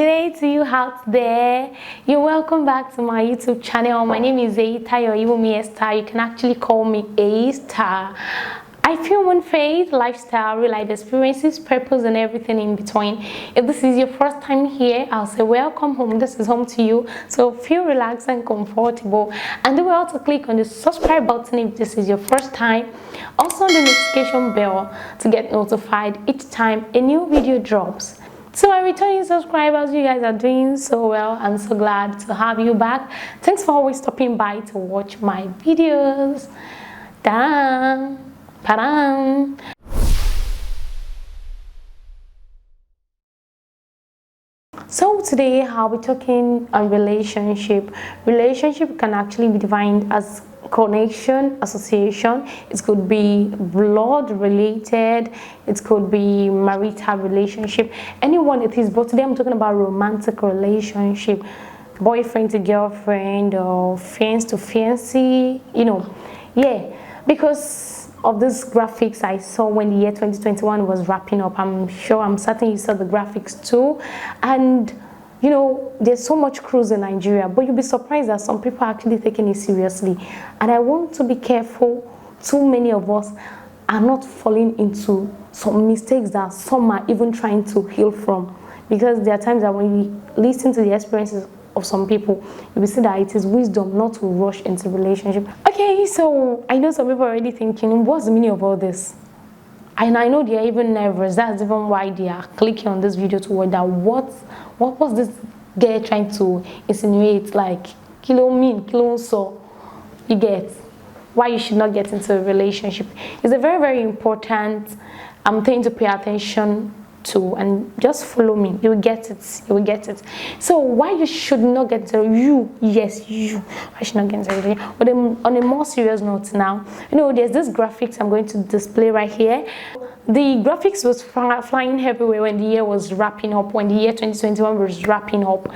good day to you out there. You're welcome back to my YouTube channel. My name is EYITAYO, Eyiwumi Esther. You can actually call me Esther. I film on faith, lifestyle, real life experiences, purpose, and everything in between. If this is your first time here, I'll say welcome home. This is home to you. So feel relaxed and comfortable. And do well to click on the subscribe button if this is your first time. Also on the notification bell to get notified each time a new video drops. So my returning subscribers, you guys are doing so well. I'm so glad to have you back. Thanks for always stopping by to watch my videos. Ta-da! Ta-da! So today I'll be talking on relationship. Relationship can actually be defined as connection, association. It could be blood related, it could be marital relationship, anyone it is. But today I'm talking about romantic relationship, boyfriend to girlfriend or fiance to fiancé, because of these graphics I saw when the year 2021 was wrapping up. I'm certain you saw the graphics too. And there's so much cruise in Nigeria, but you'll be surprised that some people are actually taking it seriously. And I want to be careful. Too many of us are not falling into some mistakes that some are even trying to heal from. Because there are times that when we listen to the experiences of some people, you will see that it is wisdom not to rush into relationship. Okay, so I know some people are already thinking, what's the meaning of all this? And I know they are even nervous. That's even why they are clicking on this video to wonder what was this girl trying to insinuate, like kilo so you get why you should not get into a relationship. It's a very, very important thing to pay attention to, and just follow me, you will get it. So why you should not get into I should not get into a relationship. But on a more serious note now, there's this graphics I'm going to display right here. The graphics was flying everywhere when the year was wrapping up, when the year 2021 was wrapping up.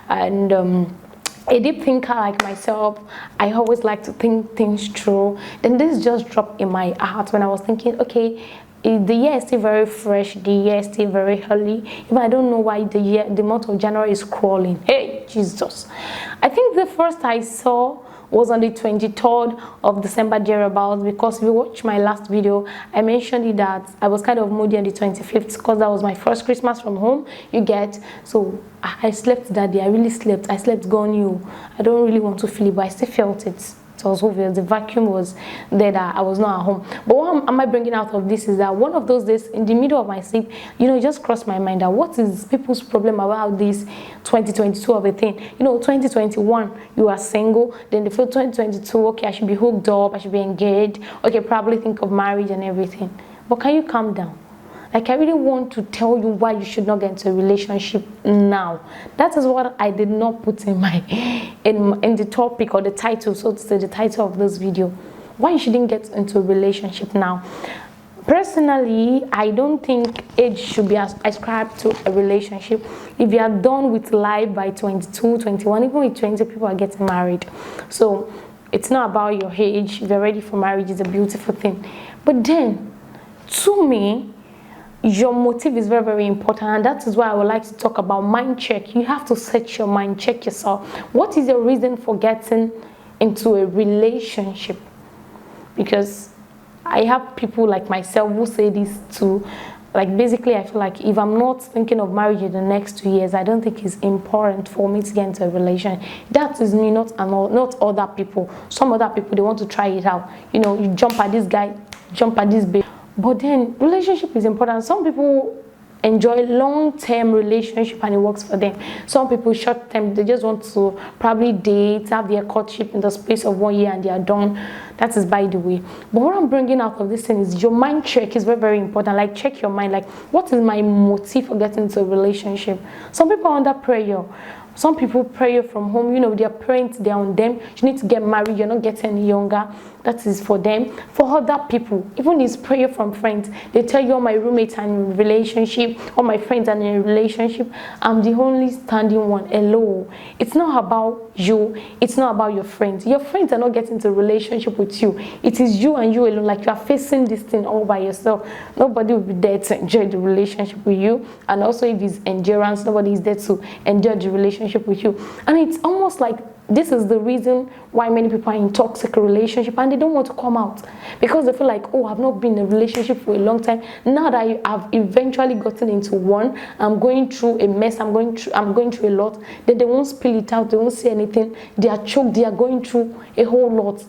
And a deep thinker like myself, I always like to think things through. Then this just dropped in my heart when I was thinking, okay, the year is still very fresh, the year is still very early. Even I don't know why the month of January is crawling. Hey, Jesus. I think the first I saw was on the 23rd of December thereabouts, because if you watch my last video, I mentioned that I was kind of moody on the 25th because that was my first Christmas from home, so I slept that day. I really slept. I slept gone you. I don't really want to feel it, but I still felt it. It was obvious. The vacuum was there that I was not at home. But what am I bringing out of this is that one of those days in the middle of my sleep, it just crossed my mind that what is people's problem about this 2022 of a thing? 2021 you are single, then they feel 2022, okay, I should be hooked up, I should be engaged, okay, probably think of marriage and everything. But can you calm down? Like, I really want to tell you why you should not get into a relationship now. That is what I did not put in in the topic or the title, so to say, the title of this video. Why you shouldn't get into a relationship now. Personally, I don't think age should be ascribed to a relationship. If you are done with life by 22, 21, even with 20, people are getting married. So it's not about your age. If you're ready for marriage, it's a beautiful thing. But then, to me, your motive is very, very important, and that is why I would like to talk about mind check. You have to set your mind, check yourself. What is your reason for getting into a relationship? Because I have people like myself who say this too. Like, basically, I feel like if I'm not thinking of marriage in the next 2 years, I don't think it's important for me to get into a relationship. That is me, not other people. Some other people, they want to try it out. You jump at this guy, jump at this babe. But then relationship is important. Some people enjoy long-term relationship and it works for them. Some people short-term, they just want to probably date, have their courtship in the space of 1 year and they are done. That is by the way. But what I'm bringing out of this thing is your mind check is very, very important. Like, check your mind. Like, what is my motive for getting into a relationship? Some people are under pressure. Some people pray from home, you know, their parents, they're on them. You need to get married, you're not getting any younger. That is for them. For other people, even it's prayer from friends. They tell you, all my roommates are in a relationship, all my friends are in a relationship. I'm the only standing one alone. It's not about you. It's not about your friends. Your friends are not getting into a relationship with you. It is you and you alone. Like you are facing this thing all by yourself. Nobody will be there to enjoy the relationship with you. And also if it's endurance, nobody is there to enjoy the relationship with you. And it's almost like this is the reason why many people are in toxic relationship and they don't want to come out, because they feel like, oh, I've not been in a relationship for a long time. Now that I've eventually gotten into one, I'm going through a mess, I'm going through a lot. Then they won't spill it out, they won't say anything. They are choked, they are going through a whole lot.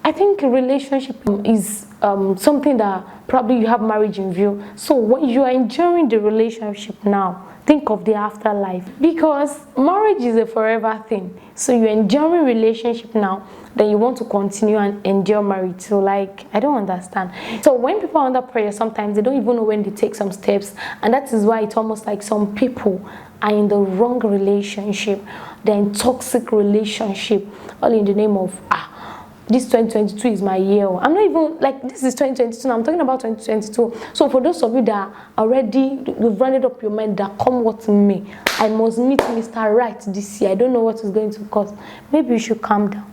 I think a relationship is something that probably you have marriage in view. So when you are enjoying the relationship now, think of the afterlife, because marriage is a forever thing. So you're enjoying relationship now, then you want to continue and endure marriage. So like, I don't understand. So when people are under prayer, sometimes they don't even know when they take some steps, and that is why it's almost like some people are in the wrong relationship. They're in toxic relationship, all in the name of this 2022 is my year. I'm not even like, this is 2022 now, I'm talking about 2022. So for those of you that already, you've rounded up your mind that come what may, I must meet Mr. Right this year, I don't know what is going to cost. Maybe you should calm down.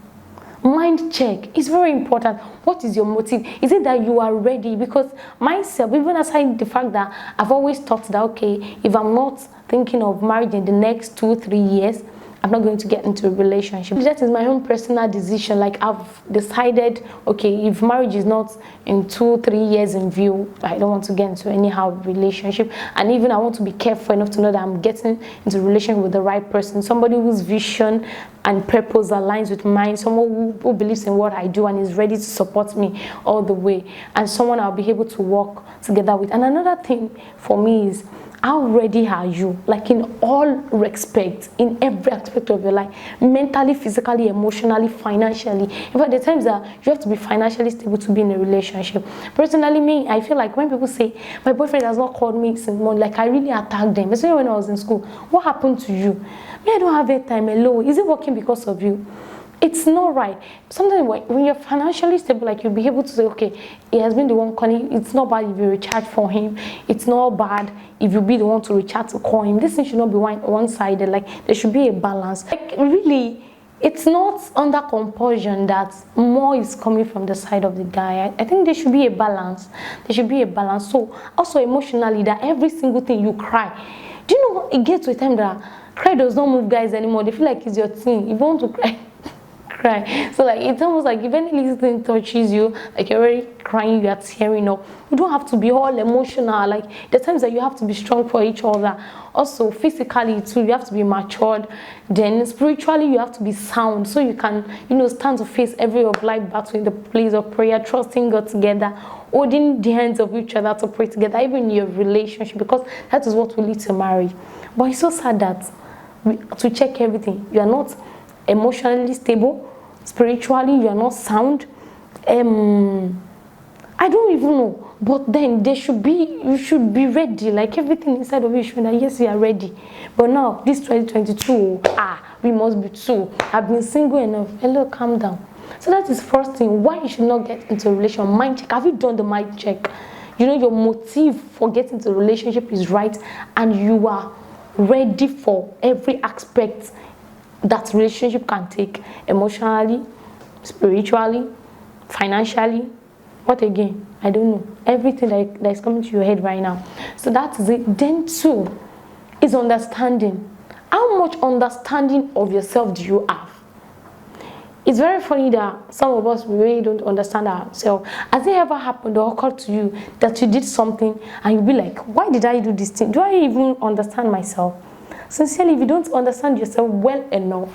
Mind check is very important. What is your motive? Is it that you are ready? Because myself, even aside the fact that I've always thought that, okay, if I'm not thinking of marriage in the next 2-3 years, I'm not going to get into a relationship. That is my own personal decision. Like, I've decided, okay, if marriage is not in 2-3 years in view, I don't want to get into anyhow relationship. And even I want to be careful enough to know that I'm getting into a relationship with the right person, somebody whose vision and purpose aligns with mine, someone who believes in what I do and is ready to support me all the way, and someone I'll be able to work together with. And another thing for me is, how ready are you, like in all respects, in every aspect of your life, mentally, physically, emotionally, financially. In fact, the times that you have to be financially stable to be in a relationship. Personally, me, I feel like when people say, my boyfriend has not called me since months, like I really attacked them, especially when I was in school. What happened to you? Me, I don't have that time alone. Is it working because of you? It's not right. Sometimes when you're financially stable, like you'll be able to say, okay, he has been the one calling. It's not bad if you recharge for him. It's not bad if you be the one to recharge to call him. This thing should not be one-sided. Like, there should be a balance. Like, really, it's not under compulsion that more is coming from the side of the guy. I think there should be a balance. There should be a balance. So also emotionally, that every single thing you cry. Do you know, it gets to a time that cry does not move guys anymore. They feel like it's your thing. If you want to cry, cry. So like, it's almost like if any little thing touches you, like you're already crying, you are tearing up. You don't have to be all emotional. Like, the times that you have to be strong for each other. Also physically too, you have to be matured. Then spiritually, you have to be sound, so you can, you know, stand to face every of life battle in the place of prayer, trusting God together, holding the hands of each other to pray together, even in your relationship, because that is what will lead to marriage. But it's so sad that to check everything, you are not emotionally stable, spiritually you are not sound. I don't even know, but then there should be, you should be ready. Like, everything inside of you should know, yes, you are ready. But now this 2022, we must be two. I've been single enough. Hello, calm down. So that is first thing, why you should not get into a relationship. Mind check. Have you done the mind check? You know, your motive for getting into a relationship is right, and you are ready for every aspect that relationship can take, emotionally, spiritually, financially. What again? I don't know. Everything that is coming to your head right now. So that is it. Then two is understanding. How much understanding of yourself do you have? It's very funny that some of us, we really don't understand ourselves. Has it ever happened or occurred to you that you did something and you'll be like, why did I do this thing? Do I even understand myself? Sincerely, if you don't understand yourself well enough,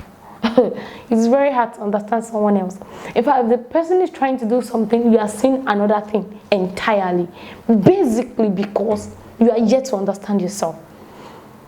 it's very hard to understand someone else. In fact, if the person is trying to do something, you are seeing another thing entirely. Basically because you are yet to understand yourself.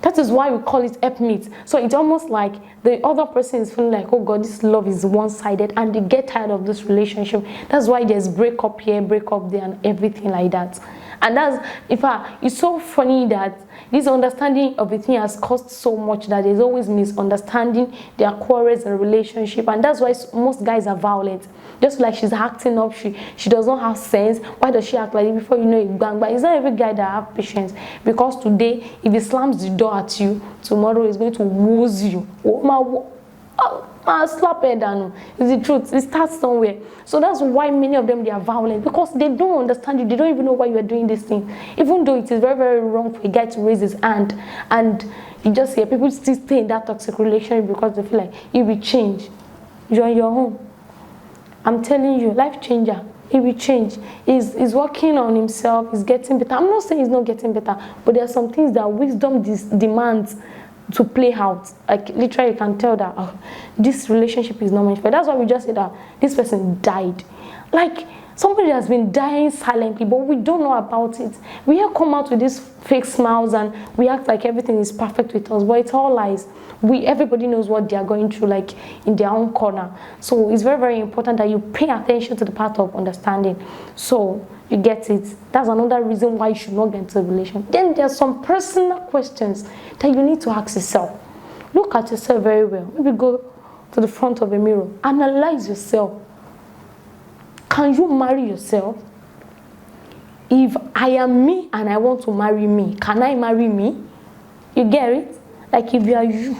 That is why we call it helpmeet. So it's almost like the other person is feeling like, oh God, this love is one-sided, and they get tired of this relationship. That's why there's breakup here, breakup there, and everything like that. And that's, in fact, it's so funny that this understanding of a thing has caused so much that there's always misunderstanding, there are quarrels in relationship, and that's why most guys are violent. Just like she's acting up, she does not have sense. Why does she act like it? Before you know it, bang. But it's not every guy that have patience, because today, if he slams the door at you, tomorrow he's going to woos you. Slap it down. It's the truth. It starts somewhere. So that's why many of them, they are violent, because they don't understand you. They don't even know why you are doing this thing. Even though it is very, very wrong for a guy to raise his hand, and you just hear people still stay in that toxic relationship because they feel like he will change. You're on your own. I'm telling you, life changer. He will change. He's working on himself. He's getting better. I'm not saying he's not getting better, but there are some things that wisdom demands to play out. Like literally, you can tell that this relationship is not meant for. That's why we just said that this person died. Like somebody has been dying silently, but we don't know about it. We have come out with these fake smiles and we act like everything is perfect with us, but it's all lies. Everybody knows what they are going through, like in their own corner. So it's very, very important that you pay attention to the part of understanding. So you get it. That's another reason why you should not get into a relationship. Then there are some personal questions that you need to ask yourself. Look at yourself very well. Maybe go to the front of a mirror. Analyze yourself. Can you marry yourself? If I am me and I want to marry me, can I marry me? You get it? Like if you are you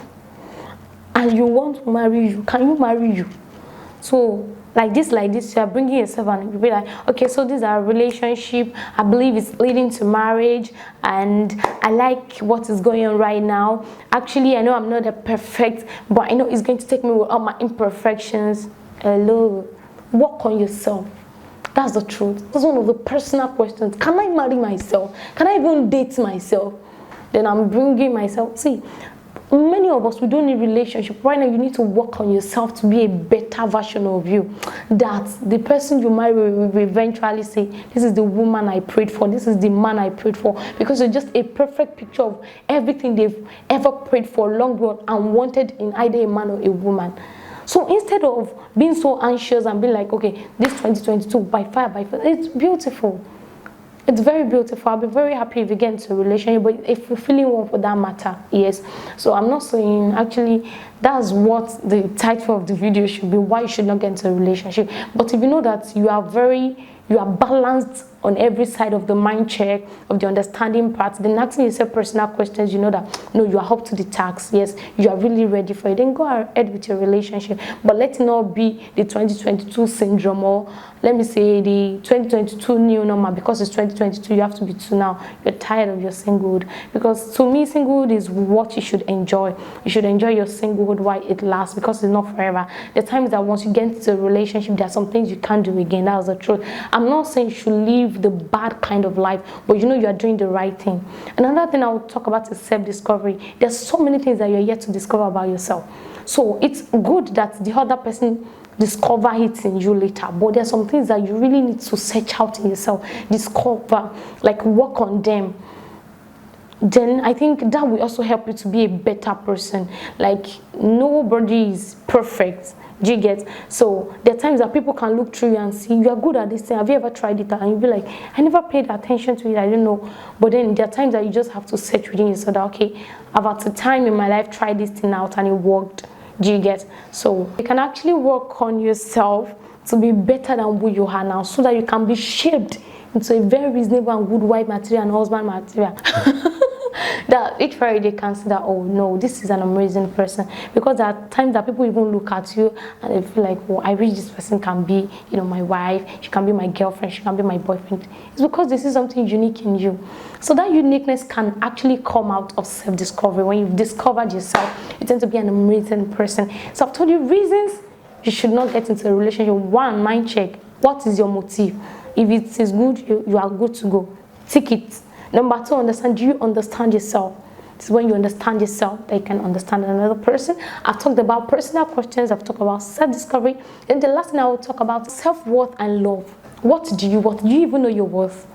and you want to marry you, can you marry you? So like this, you are bringing yourself and you be like, okay, so this is our relationship. I believe it's leading to marriage, and I like what is going on right now. Actually, I know I'm not a perfect, but I know it's going to take me with all my imperfections. Hello, work on yourself. That's the truth. That's one of the personal questions. Can I marry myself? Can I even date myself? Then I'm bringing myself. See, many of us, we don't need relationship. Right now, you need to work on yourself to be a better version of you. That the person you marry will eventually say, this is the woman I prayed for. This is the man I prayed for. Because you're just a perfect picture of everything they've ever prayed for, long run, and wanted in either a man or a woman. So instead of being so anxious and being like, okay, this 2022, by fire, it's beautiful. It's very beautiful. I'll be very happy if you get into a relationship, but a fulfilling one for that matter, yes. So I'm not saying, actually, that's what the title of the video should be, why you should not get into a relationship. But if you know that you are balanced on every side of the mind check, of the understanding part, then asking yourself personal questions, you know that, no, you are up to the task, yes, you are really ready for it, then go ahead with your relationship. But let it not be the 2022 syndrome, or let me say the 2022 new normal, because it's 2022, you have to be two now. You're tired of your singlehood. Because to me, singlehood is what you should enjoy. You should enjoy your singlehood while it lasts, because it's not forever. The times that once you get into a relationship, there are some things you can't do again. That's the truth. I'm not saying you should live the bad kind of life, but you know you are doing the right thing. Another thing I will talk about is self-discovery. There's so many things that you're yet to discover about yourself. So it's good that the other person discover it in you later, but there's some things that you really need to search out in yourself, discover, like work on them. Then I think that will also help you to be a better person. Like nobody is perfect. Do you get? So there are times that people can look through you and see you are good at this thing. Have you ever tried it? And you'll be like, I never paid attention to it. I don't know. But then there are times that you just have to search within yourself that, okay, I've at a time in my life tried this thing out and it worked. Do you get? So you can actually work on yourself to be better than who you are now, so that you can be shaped into a very reasonable and good wife material and husband material. That each Friday can see that, oh no, this is an amazing person. Because there are times that people even look at you and they feel like, oh, I wish this person can be, you know, my wife, she can be my girlfriend, she can be my boyfriend. It's because this is something unique in you. So that uniqueness can actually come out of self-discovery. When you've discovered yourself, you tend to be an amazing person. So I've told you reasons you should not get into a relationship. One, mind check. What is your motive? If it is good, you are good to go. Tick it. Number two, understand. Do you understand yourself? This is when you understand yourself that you can understand another person. I've talked about personal questions. I've talked about self-discovery. Then the last thing I will talk about, self-worth and love. What do you want? Do you even know your worth?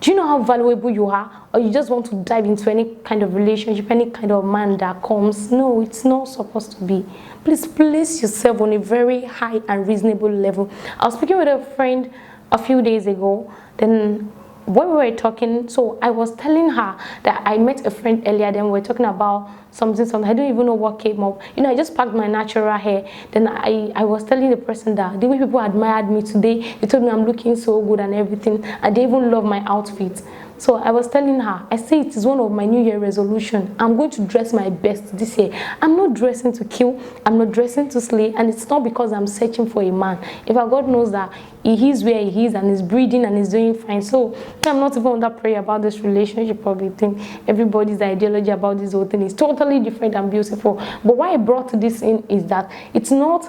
Do you know how valuable you are? Or you just want to dive into any kind of relationship, any kind of man that comes? No, it's not supposed to be. Please place yourself on a very high and reasonable level. I was speaking with a friend a few days ago. Then when we were talking, so I was telling her that I met a friend earlier, then we were talking about something. I don't even know what came up. You know, I just packed my natural hair. Then I was telling the person that the way people admired me today, they told me I'm looking so good and everything, and they even love my outfit. So I was telling her, I say it is one of my New Year resolution. I'm going to dress my best this year. I'm not dressing to kill. I'm not dressing to slay. And it's not because I'm searching for a man. In fact, God knows that he is where he is and is breathing and is doing fine. So I'm not even on that prayer about this relationship or the thing. Everybody's ideology about this whole thing is totally different and beautiful. But why I brought this in is that it's not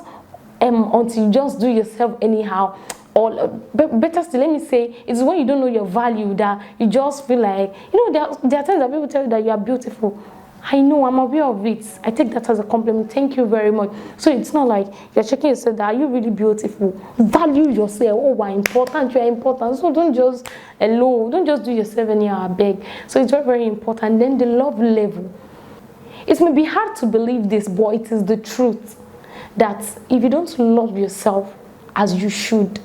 until you just do yourself anyhow. Or better still, let me say, it's when you don't know your value that you just feel like, you know, there are times that people tell you that you are beautiful. I know, I'm aware of it. I take that as a compliment. Thank you very much. So it's not like you're checking yourself that, are you really beautiful? Value yourself. Oh, we're important. You're important. So don't just don't just do yourself anyhow, I beg. So it's very, very important. Then the love level. It may be hard to believe this, but it is the truth that if you don't love yourself as you should,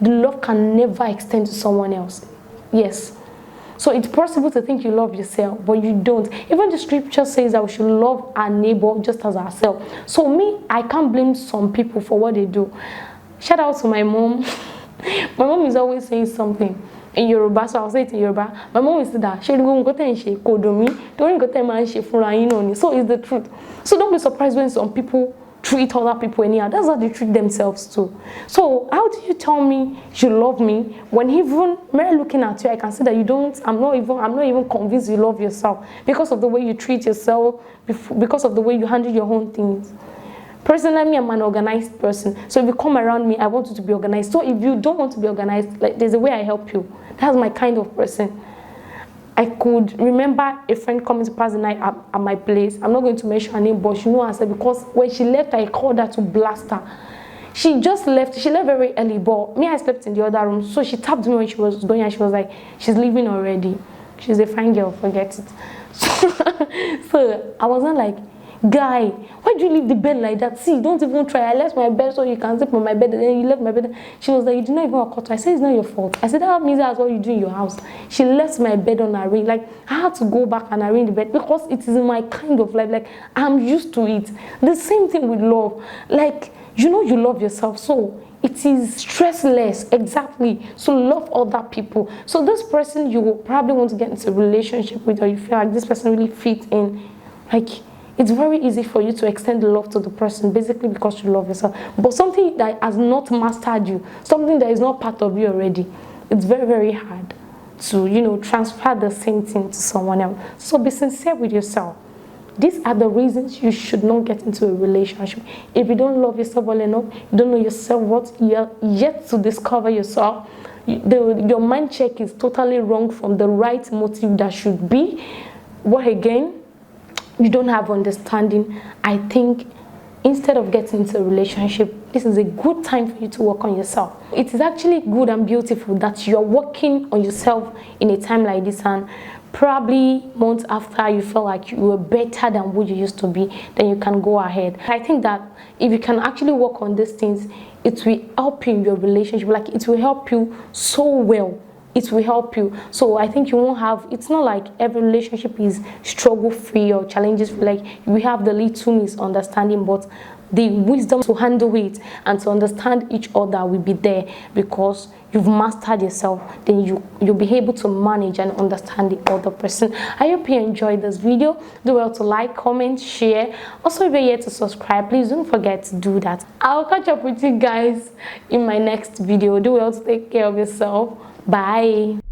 the love can never extend to someone else. Yes. So it's possible to think you love yourself, but you don't. Even the scripture says that we should love our neighbor just as ourselves. So me, I can't blame some people for what they do. Shout out to my mom. My mom is always saying something in Yoruba, so I'll say it in Yoruba. My mom will say that, so it's the truth. So don't be surprised when some people treat other people anyhow. That's how they treat themselves too. So how do you tell me you love me when even merely looking at you, I can see that you don't, I'm not even convinced you love yourself because of the way you treat yourself, because of the way you handle your own things. Personally, I'm an organized person. So if you come around me, I want you to be organized. So if you don't want to be organized, like, there's a way I help you. That's my kind of person. I could remember a friend coming to pass the night at my place. I'm not going to mention her name, but she knew I said, because when she left, I called her to blast her. She just left. She left very early, but me, I slept in the other room. So she tapped me when she was going, and she was like, she's leaving already. She's a fine girl, forget it. So I wasn't like, guy, why do you leave the bed like that? See, don't even try. I left my bed so you can sleep on my bed, and then you left my bed. She was like, you did not even occur to. I said, it's not your fault. I said, that means that's what you do in your house. She left my bed on a ring. Like, I had to go back and arrange the bed because it is my kind of life. Like, I'm used to it. The same thing with love. Like, you know you love yourself, so it is stressless. Exactly. So love other people. So this person you will probably want to get into a relationship with, or you feel like this person really fits in, like, it's very easy for you to extend the love to the person basically because you love yourself. But something that has not mastered you, something that is not part of you already, it's very, very hard to, you know, transfer the same thing to someone else. So be sincere with yourself. These are the reasons you should not get into a relationship. If you don't love yourself well enough, you don't know yourself, what you're yet to discover yourself, your mind check is totally wrong from the right motive that should be. What again? You don't have understanding. I think instead of getting into a relationship, this is a good time for you to work on yourself. It is actually good and beautiful that you're working on yourself in a time like this, and probably months after you feel like you were better than what you used to be, then you can go ahead. I think that if you can actually work on these things, it will help you in your relationship. Like, it will help you so well. It will help you. So I think you won't have, it's not like every relationship is struggle free or challenges free. Like, we have the little misunderstanding, but the wisdom to handle it and to understand each other will be there because you've mastered yourself. Then you'll be able to manage and understand the other person. I hope you enjoyed this video. Do well to like, comment, share. Also, if you're yet to subscribe, please don't forget to do that. I'll catch up with you guys in my next video. Do well to take care of yourself. Bye.